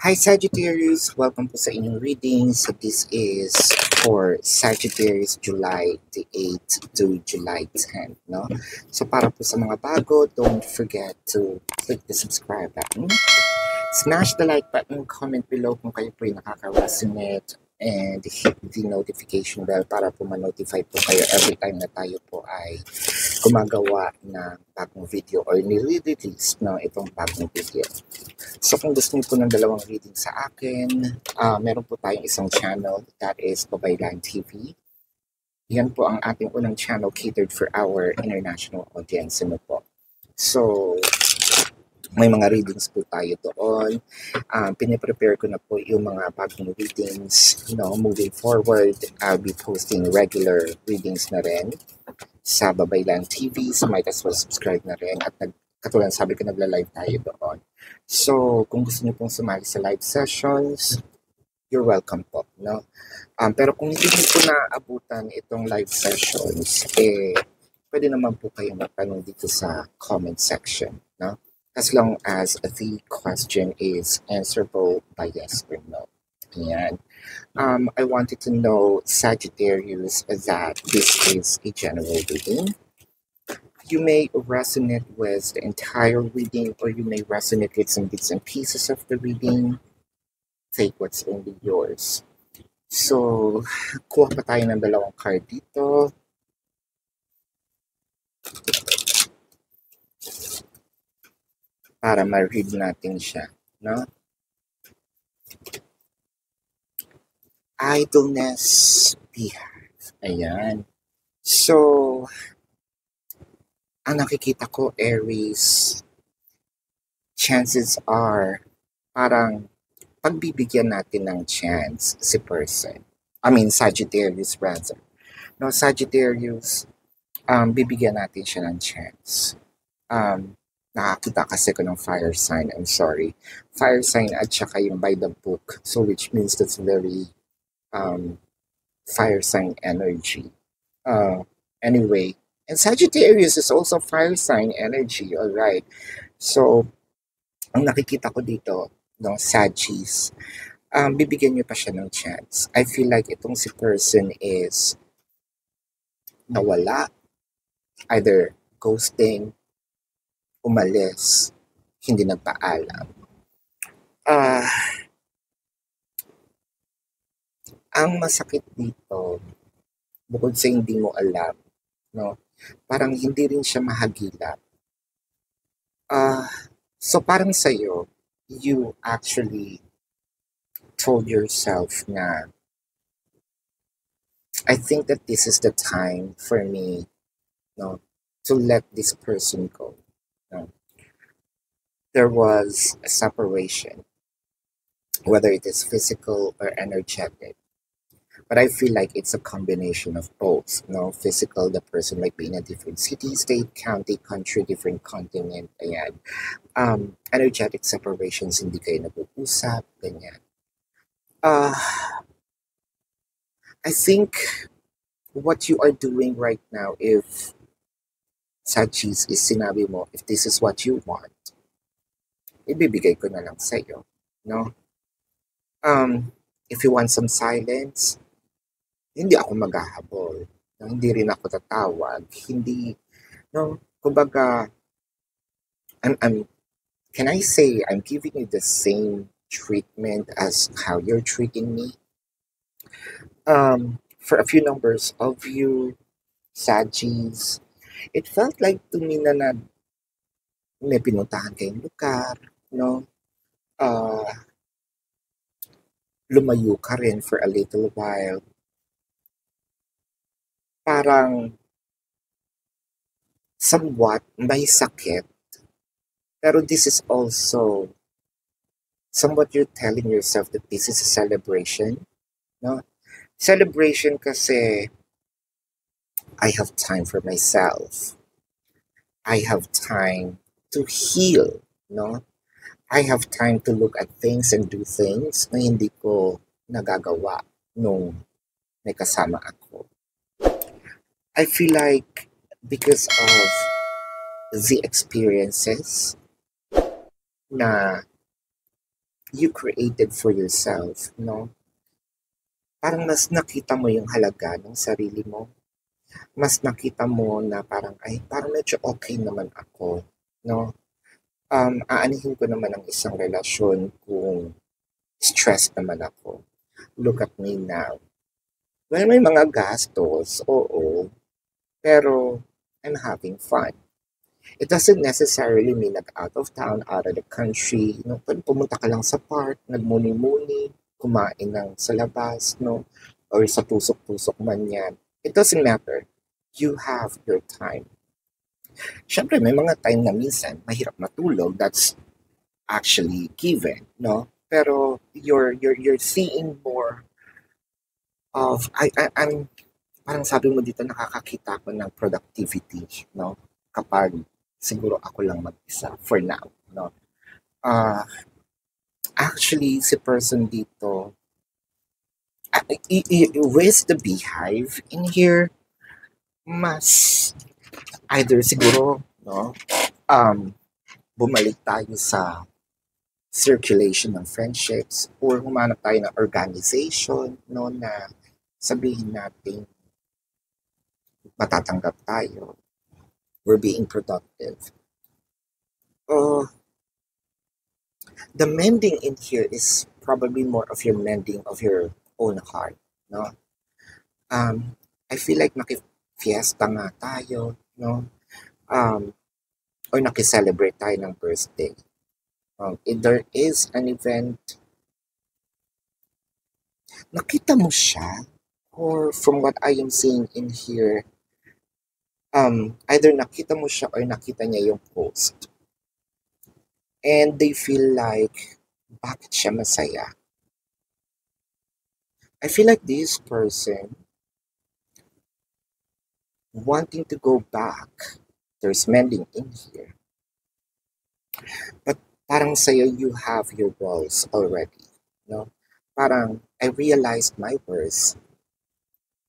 Hi Sagittarius, welcome po sa inyong reading. So this is for Sagittarius July the 8th to July 10th, no? So para po sa mga bago, don't forget to click the subscribe button, smash the like button, comment below kung kayo po yung nakaka-resonate, and hit the notification bell para po ma-notify po kayo every time na tayo po ay gumagawa ng bagong video or nire-release na itong bagong video. So kung gusto niyo po ng dalawang reading sa akin, meron po tayong isang channel, that is Babaylan TV. Yan po ang ating unang channel catered for our international audience. Ano po. So, may mga readings po tayo doon. Piniprepare ko na po yung mga bagong readings. Moving forward, I'll be posting regular readings na rin sa Babaylan TV. So might as well subscribe na rin. At katulad sabi ko, nagla-live tayo doon. So, kung gusto niyo pong sumali sa live sessions, you're welcome po, no? Pero kung hindi niyo po naabutan itong live sessions, pwede naman po kayo magtanong dito sa comment section, no? As long as the question is answerable by yes or no. Ayan. I wanted to know, Sagittarius, that this is a general reading. You may resonate with the entire reading, or you may resonate with some bits and pieces of the reading. Take what's only yours. So, kuha pa tayo ng dalawang card dito. Para ma-read natin siya, no? Idleness behalf. Ayan. So, ang nakikita ko, Aries, chances are, parang pagbibigyan natin ng chance si person. Sagittarius rather. No, Sagittarius, bibigyan natin siya ng chance. Nakakita kasi ko ng fire sign, I'm sorry. Fire sign at saka yung by the book. So which means that's very fire sign energy. Anyway, and Sagittarius is also fire sign energy, alright. So, ang nakikita ko dito, no, Sagis, bibigyan niyo pa siya ng chance. I feel like itong si person is nawala, either ghosting, umalis, hindi nagpaalam. Ang masakit dito, bukod sa hindi mo alam, no, parang hindi rin siya mahagilap. So parang sa'yo, you actually told yourself na, I think that this is the time for me, no, to let this person go. No? There was a separation, whether it is physical or energetic. But I feel like it's a combination of both. No, physical, the person might be in a different city, state, county, country, different continent. Ayan. Energetic separations, hindi kayo nag-uusap, ganyan. I think what you are doing right now, if Sagis is sinabi mo, if this is what you want, ibibigay ko na lang sa'yo, no? If you want some silence, hindi ako maghahabol. No? Hindi rin ako tatawag. Hindi, no? Kumbaga, can I say I'm giving you the same treatment as how you're treating me? For a few numbers of you, Sagis, it felt like to me na may pinuntahan kayong lugar, no? Lumayo ka rin for a little while. Parang somewhat may sakit. Pero this is also somewhat you're telling yourself that this is a celebration, no? Celebration kasi I have time for myself. I have time to heal, no? I have time to look at things and do things na hindi ko nagagawa nung may kasama ako. I feel like because of the experiences na you created for yourself, no? Parang mas nakita mo yung halaga ng sarili mo. Mas nakita mo na parang, ay, parang medyo okay naman ako, no? Aanihin ko naman ang isang relasyon kung stressed naman ako. Look at me now. Well, may mga gastos, oo, pero I'm having fun. It doesn't necessarily mean that out of town, out of the country, no? Pwede pumunta ka lang sa park, nagmuni-muni, kumain ng sa labas, no? Or sa tusok-tusok man yan. It doesn't matter. You have your time. Siyempre, may mga time na minsan mahirap matulog. That's actually given, no? Pero you're seeing more of I'm parang sabi mo dito nakakakita ko ng productivity, no? Kapag siguro ako lang mag-isa for now, no? Uh, Actually, si person dito, with the beehive in here, mas either siguro, no? Um, Bumalik tayo sa circulation ng friendships or humanap tayo ng organization, no? Na sabihin natin matatanggap tayo. We're being productive. Uh, the mending in here is probably more of your mending of your own heart, no? I feel like naki-fiesta nga tayo, no? Or naki-celebrate tayo ng birthday. If there is an event, nakita mo siya, or from what I am seeing in here, either nakita mo siya or nakita niya yung post. And they feel like, bakit siya masaya? I feel like this person wanting to go back, there's mending in here. But parang sa'yo, you have your walls already, no? Parang, I realized my worth.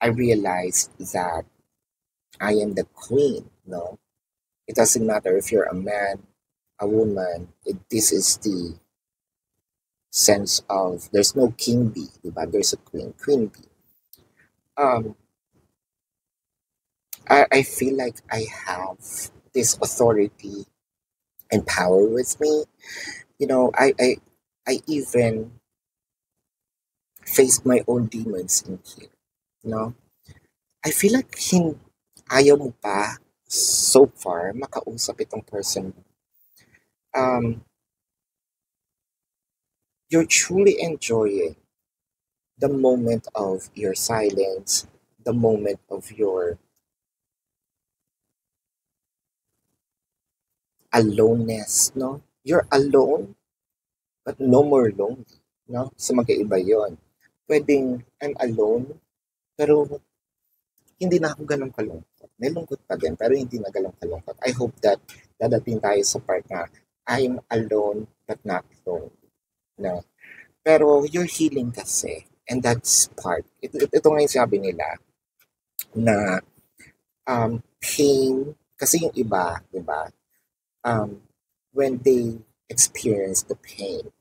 I realized that I am the queen, no? It doesn't matter if you're a man, a woman, this is the sense of, there's no king bee, diba? There's a queen bee. I feel like I have this authority and power with me. You know, I even faced my own demons in here, you know? I feel like ayaw mo pa so far makausap itong person. You're truly enjoying the moment of your silence, the moment of your aloneness, no? You're alone, but no more lonely, no? So magkaiba yon. Pwedeng I'm alone, pero hindi na ako ganun kalungkot. May lungkot pa din, pero hindi na ganun kalungkot. I hope that dadating tayo sa part na I'm alone, but not alone, no? Pero you're healing kasi, and that's part. Ito nga yung sabi nila, na pain, kasi yung iba, di ba, when they experience the pain,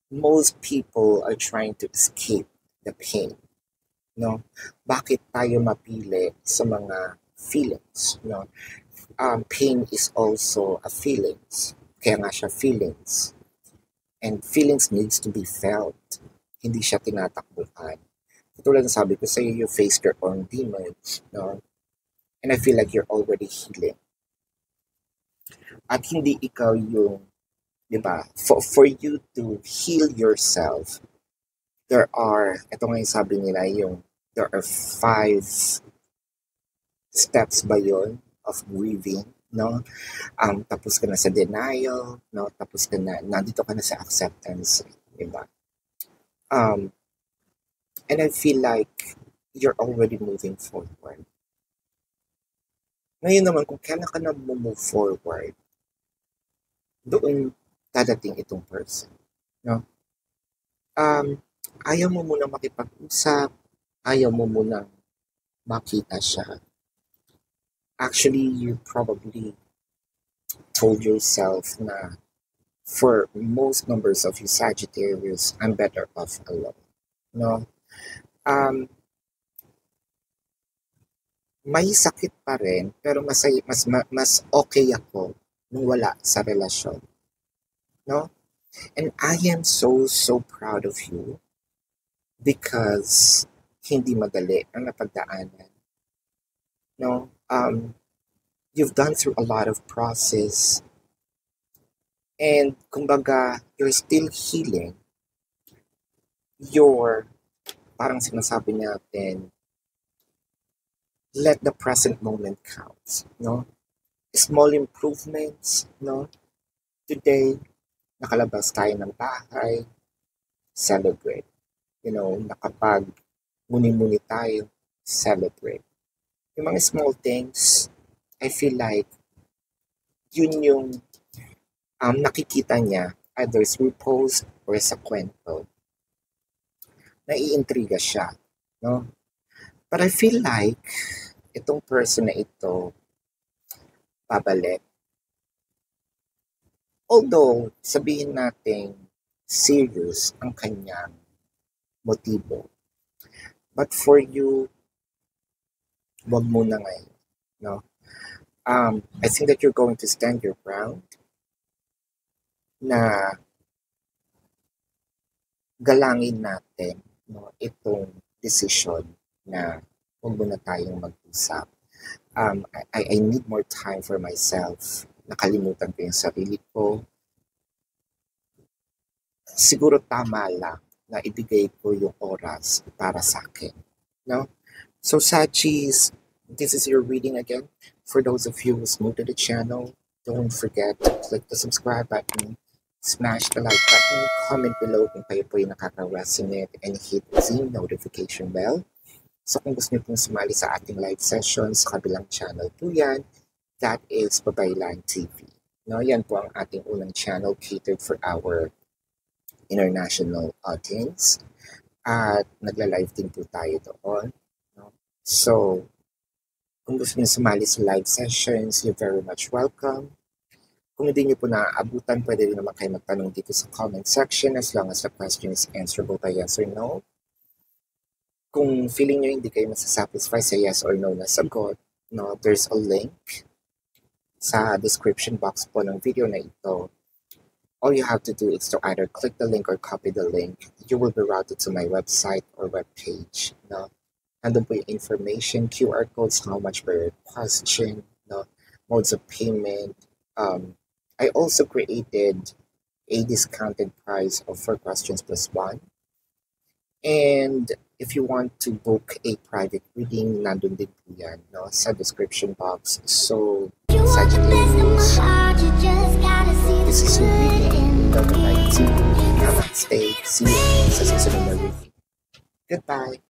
most people are trying to escape the pain, no? Bakit tayo mapili sa mga feelings, no? Pain is also a feelings, kaya nga siya feelings, and feelings needs to be felt, hindi siya tinatakbuhan. Katulad ng sabi ko sa'yo, you face your own demons, no? And I feel like you're already healing. At hindi ikaw yung, di ba, for you to heal yourself, ito nga yung sabi nila, there are 5 steps ba yon of grieving, no? Tapos ka na sa denial, no? Tapos ka na, nandito ka na sa acceptance, di ba? And I feel like you're already moving forward. Ngayon naman, kung kailan ka na move forward, doon dadating itong person, no? Ayaw mo muna makipag-usap, ayaw mo muna makita siya. Actually, you probably told yourself na for most numbers of you Sagittarius, I'm better off alone. No? Um, may sakit pa rin, pero mas okay ako nung wala sa relasyon. No? And I am so proud of you because hindi madali ang napagdaanan. No? You've gone through a lot of process and kumbaga, you're still healing. You're, parang sinasabi natin, let the present moment count, no? Small improvements, no? Today, nakalabas tayo ng bahay, celebrate. Nakapag muni-muni tayo, celebrate. Yung mga small things, I feel like yun yung nakikita niya either through post or sa kwento. Naiintriga siya, no? But I feel like itong person na ito babalik. Although, sabihin natin serious ang kanyang motibo. But for you, wag muna ngayon, no? I think that you're going to stand your ground na galangin natin, no, itong decision na huwag muna tayong mag-usap. I need more time for myself. Nakalimutan ko yung sarili ko. Siguro tama lang na ibigay ko yung oras para sa akin. No? So, Sagis, this is your reading again. For those of you who's new to the channel, don't forget to click the subscribe button, smash the like button, comment below kung kayo po yung nakaka-resonate, and hit the notification bell. So kung gusto niyo pong sumali sa ating live sessions sa kabilang channel po yan, that is Babaylan TV. No, yan po ang ating unang channel catered for our international audience. At nagla-live din po tayo doon. No? So, kung gusto niyo sumali sa live sessions, you're very much welcome. Kung hindi niyo po naaabutan, pwede rin naman kayo magtanong dito sa comment section as long as the question is answerable by yes or no. Kung feeling nyo hindi kayo masasatisfy sa yes or no na sagot, no, there's a link sa description box po ng video na ito. All you have to do is to either click the link or copy the link. You will be routed to my website or webpage. No? Nandun po yung information, QR codes, how much per question, no? Modes of payment. I also created a discounted price of 4 questions plus 1. And if you want to book a private reading, nandun din po yan, no, sa description box. So, Sagittarius, this is your reading number 19. Namaste. See you sa susunod na reading. Goodbye.